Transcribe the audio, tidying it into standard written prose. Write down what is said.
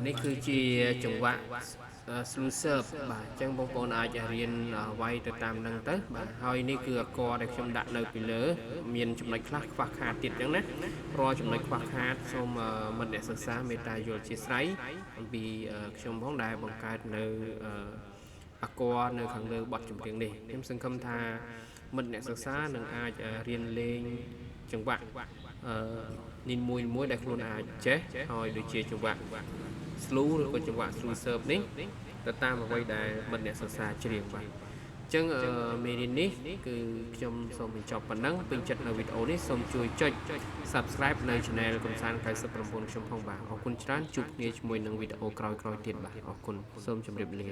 នេះគឺជាចង្វាក់ slow serve បាទអញ្ចឹងបងប្អូនអាចរៀនវាយទៅតាមហ្នឹងទៅបាទហើយនេះគឺអក្សរដែលខ្ញុំដាក់នៅពីលើមានចំណុចខ្លះខ្វះខាតទៀតអញ្ចឹងណារាល់ចំណុចខ្វះខាតសូមមិត្តអ្នកសិក្សាមេត្តាយល់អធ្យាស្រ័យអំពីខ្ញុំផងដែលបង្កើតនៅអក្សរនៅខាងលើបទចម្រៀងនេះខ្ញុំសង្ឃឹមថាមិត្តអ្នកសិក្សានឹងអាចរៀនលេងចង្វាក់នេះមួយដែលខ្លួនអាចចេះហើយដូចជាចង្វាក់ slow ឬក៏ចង្វាក់ slow serve នេះទៅតាមអ្វីដែលមិត្តអ្នកសិក្សាច្រៀងបាទអញ្ចឹងមេរៀននេះគឺខ្ញុំសូមបញ្ចប់ប៉ុណ្ណឹងពេញចិត្តនៅវីដេអូនេះសូមជួយចុច Subscribe នៅ Channel កំសាន្ត99ខ្ញុំផងបាទអរគុណច្រើនជួបគ្នាជាមួយនឹងវីដេអូក្រោយៗទៀតបាទអរគុណសូមជម្រាបលា